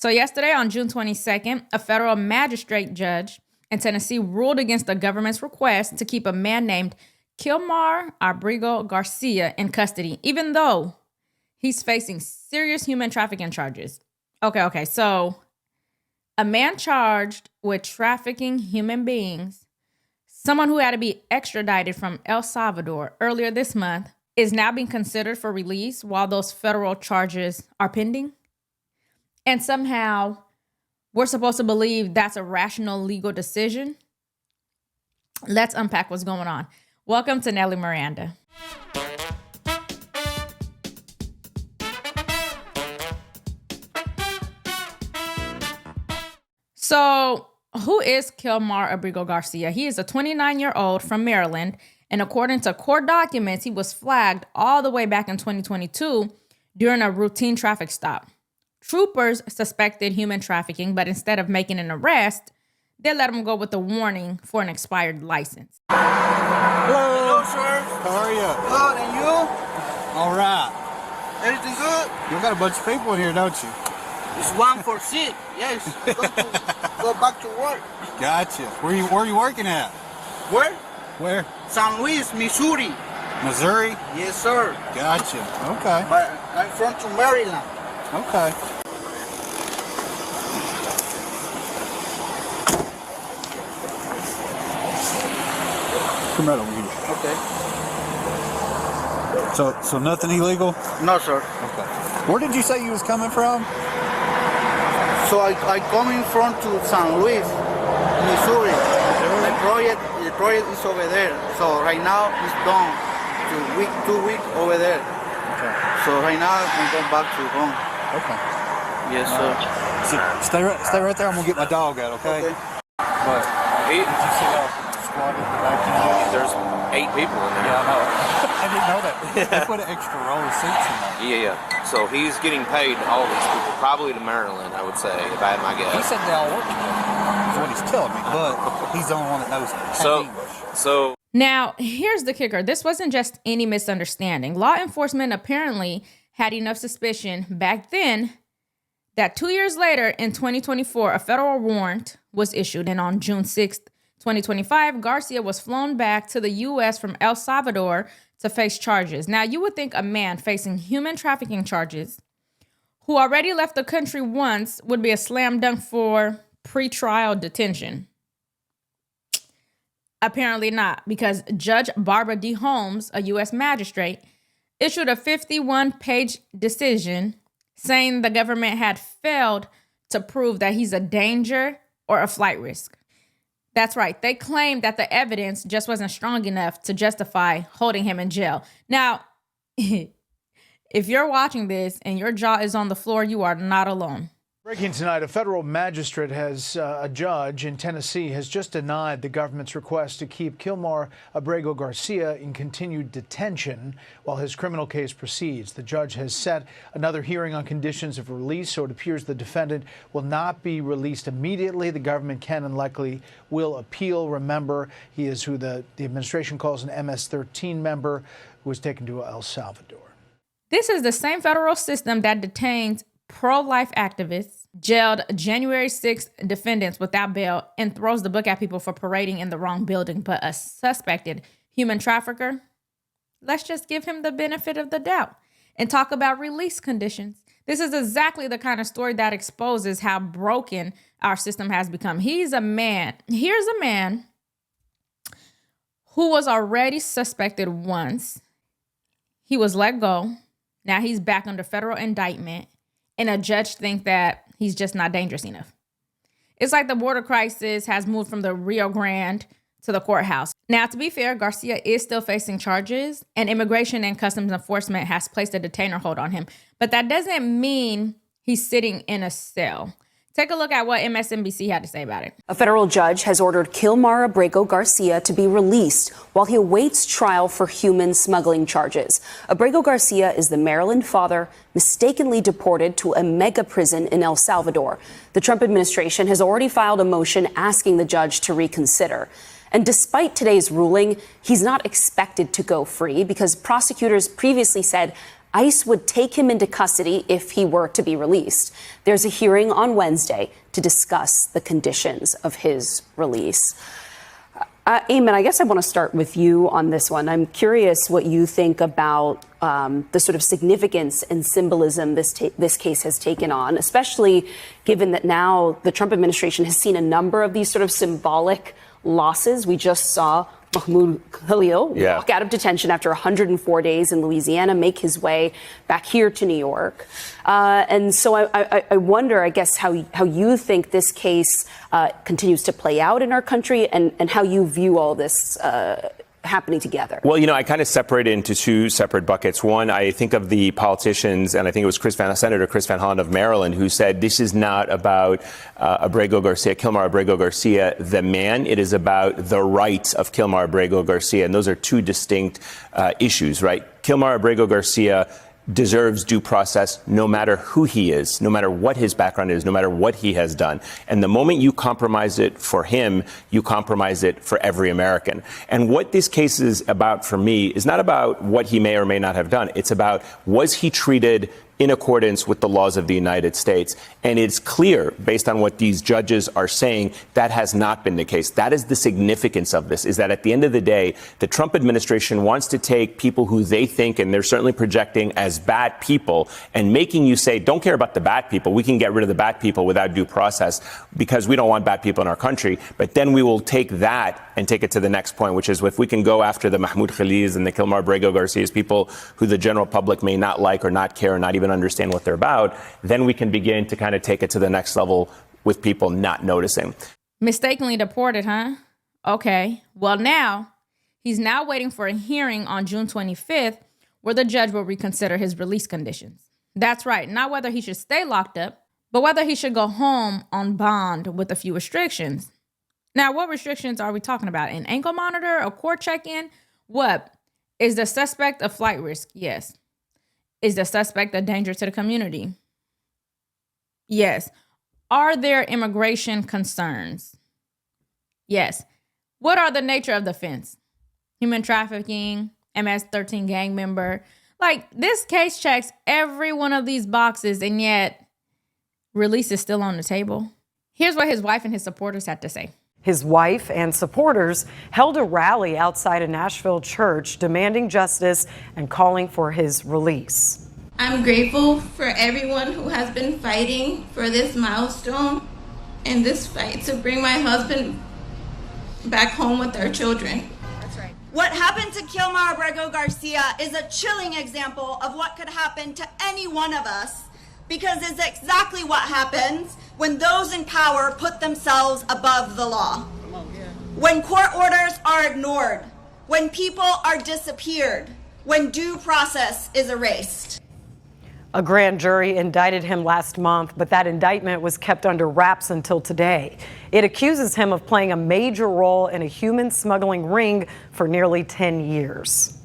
So yesterday on June 22nd, a federal magistrate judge in Tennessee ruled against the government's request to keep a man named Kilmar Abrego Garcia in custody, even though he's facing serious human trafficking charges. Okay, so a man charged with trafficking human beings, someone who had to be extradited from El Salvador earlier this month, is now being considered for release while those federal charges are pending. And somehow we're supposed to believe that's a rational legal decision. Let's unpack what's going on. Welcome to Nelly Miranda. So, who is Kilmar Abrego Garcia? He is a 29-year-old from Maryland, and according to court documents, he was flagged all the way back in 2022 during a routine traffic stop. Troopers suspected human trafficking, but instead of making an arrest, they let him go with a warning for an expired license. Hello, sir. How are you? Good, and you? All right. Everything good? You got a bunch of people in here, don't you? It's 1 for sick. Yes. Go back to work. Gotcha. Where are you working at? Where? Where? San Luis, Missouri. Missouri? Yes, sir. Gotcha. Okay. But I'm from to Maryland. Okay. Come right over here. Okay. So nothing illegal? No, sir. Okay. Where did you say you was coming from? So I coming from to San Luis, Missouri. The project is over there. So right now it's done. 2 weeks over there. Okay. So right now I'm going back to home. Okay. Yes, sir. So stay right there. I'm gonna get my dog out. Okay. Okay. But did you see how squatted in the back? There's 8 people in there. Yeah, I know. I didn't know that. They put an extra row of seats in there. Yeah. So he's getting paid, all these people, probably to Maryland, I would say, if I had my guess. He said they all work together. That's what he's telling me. But he's the only one that knows English. So Now, here's the kicker. This wasn't just any misunderstanding. Law enforcement apparently had enough suspicion back then that 2 years later, in 2024, a federal warrant was issued. And on June 6th, 2025, Garcia was flown back to the U.S. from El Salvador to face charges. Now, you would think a man facing human trafficking charges who already left the country once would be a slam dunk for pretrial detention. Apparently not, because Judge Barbara D. Holmes, a U.S. magistrate, issued a 51-page decision saying the government had failed to prove that he's a danger or a flight risk. That's right. They claimed that the evidence just wasn't strong enough to justify holding him in jail. Now, if you're watching this and your jaw is on the floor, you are not alone. Breaking tonight, a federal magistrate a judge in Tennessee has just denied the government's request to keep Kilmar Abrego Garcia in continued detention while his criminal case proceeds. The judge has set another hearing on conditions of release, so it appears the defendant will not be released immediately. The government can and likely will appeal. Remember, he is who the administration calls an MS-13 member who was taken to El Salvador. This is the same federal system that detains pro-life activists, jailed January 6th defendants without bail, and throws the book at people for parading in the wrong building. But a suspected human trafficker, let's just give him the benefit of the doubt and talk about release conditions. This is exactly the kind of story that exposes how broken our system has become. Here's a man who was already suspected once. He was let go. Now he's back under federal indictment. And a judge thinks that he's just not dangerous enough. It's like the border crisis has moved from the Rio Grande to the courthouse. Now, to be fair, Garcia is still facing charges, and Immigration and Customs Enforcement has placed a detainer hold on him. But that doesn't mean he's sitting in a cell. Take a look at what MSNBC had to say about it. A federal judge has ordered Kilmar Abrego Garcia to be released while he awaits trial for human smuggling charges. Abrego Garcia is the Maryland father mistakenly deported to a mega prison in El Salvador. The Trump administration has already filed a motion asking the judge to reconsider. And despite today's ruling, he's not expected to go free because prosecutors previously said ICE would take him into custody if he were to be released. There's a hearing on Wednesday to discuss the conditions of his release. Eamon, I guess I want to start with you on this one. I'm curious what you think about the sort of significance and symbolism this case has taken on, especially given that now the Trump administration has seen a number of these sort of symbolic losses. We just saw Mahmoud Khalil walk out of detention after 104 days in Louisiana, make his way back here to New York. And so I wonder, I guess, how you think this case continues to play out in our country and how you view all this happening together. Well, I kind of separate it into two separate buckets. One, I think of the politicians, and I think it was Senator Chris Van Hollen of Maryland, who said this is not about Abrego Garcia, Kilmar Abrego Garcia, the man. It is about the rights of Kilmar Abrego Garcia. And those are two distinct issues, right? Kilmar Abrego Garcia deserves due process no matter who he is, no matter what his background is, no matter what he has done. And the moment you compromise it for him, you compromise it for every American. And what this case is about for me is not about what he may or may not have done. It's about, was he treated in accordance with the laws of the United States? And it's clear, based on what these judges are saying, that has not been the case. That is the significance of this, is that at the end of the day, the Trump administration wants to take people who they think, and they're certainly projecting as bad people, and making you say, don't care about the bad people. We can get rid of the bad people without due process because we don't want bad people in our country. But then we will take that and take it to the next point, which is if we can go after the Mahmoud Khalils and the Kilmar Abrego Garcias, people who the general public may not like or not care or not even understand what they're about, then we can begin to kind of take it to the next level with people not noticing. Mistakenly deported, huh? Okay. Well, he's now waiting for a hearing on June 25th where the judge will reconsider his release conditions. That's right. Not whether he should stay locked up, but whether he should go home on bond with a few restrictions. Now, what restrictions are we talking about? An ankle monitor, a court check-in? What? Is the suspect a flight risk? Yes. Is the suspect a danger to the community? Yes. Are there immigration concerns? Yes. What are the nature of the offense? Human trafficking, MS-13 gang member. Like, this case checks every one of these boxes, and yet release is still on the table. Here's what his wife and his supporters had to say. His wife and supporters held a rally outside a Nashville church demanding justice and calling for his release. I'm grateful for everyone who has been fighting for this milestone and this fight to bring my husband back home with our children. That's right. What happened to Kilmar Abrego Garcia is a chilling example of what could happen to any one of us, because it's exactly what happens when those in power put themselves above the law. When court orders are ignored, when people are disappeared, when due process is erased. A grand jury indicted him last month, but that indictment was kept under wraps until today. It accuses him of playing a major role in a human smuggling ring for nearly 10 years.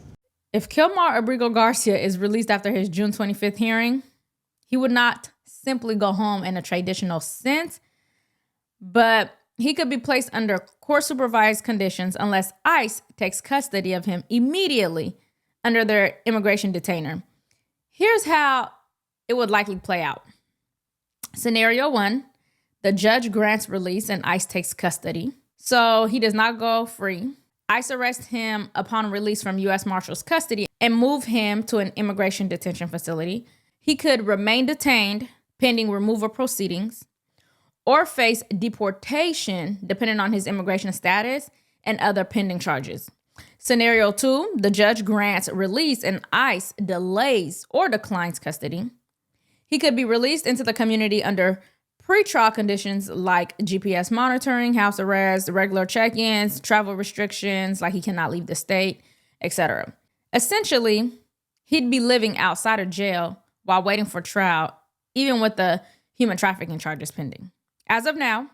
If Kilmar Abrego Garcia is released after his June 25th hearing, he would not simply go home in a traditional sense, but he could be placed under court-supervised conditions unless ICE takes custody of him immediately under their immigration detainer. Here's how it would likely play out. Scenario 1, the judge grants release and ICE takes custody. So he does not go free. ICE arrests him upon release from U.S. Marshals custody and move him to an immigration detention facility. He could remain detained pending removal proceedings or face deportation depending on his immigration status and other pending charges. Scenario 2, the judge grants release and ICE delays or declines custody. He could be released into the community under pretrial conditions like GPS monitoring, house arrest, regular check-ins, travel restrictions, like he cannot leave the state, etc. Essentially, he'd be living outside of jail while waiting for trial, even with the human trafficking charges pending. As of now,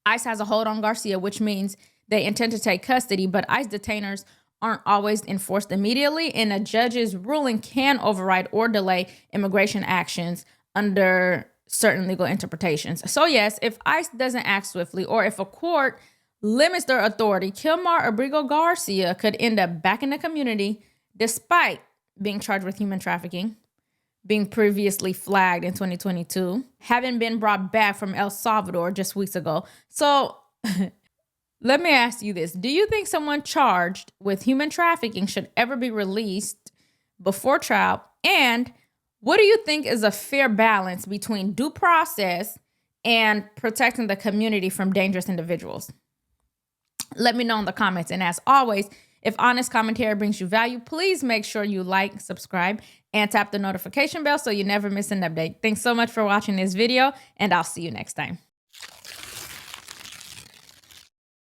ICE has a hold on Garcia, which means they intend to take custody, but ICE detainers aren't always enforced immediately, and a judge's ruling can override or delay immigration actions under certain legal interpretations. So yes, if ICE doesn't act swiftly, or if a court limits their authority, Kilmar Abrego Garcia could end up back in the community despite being charged with human trafficking, being previously flagged in 2022, having been brought back from El Salvador just weeks ago. So let me ask you this. Do you think someone charged with human trafficking should ever be released before trial? And what do you think is a fair balance between due process and protecting the community from dangerous individuals? Let me know in the comments. And as always, if honest commentary brings you value, please make sure you like, subscribe, and tap the notification bell so you never miss an update. Thanks so much for watching this video, and I'll see you next time.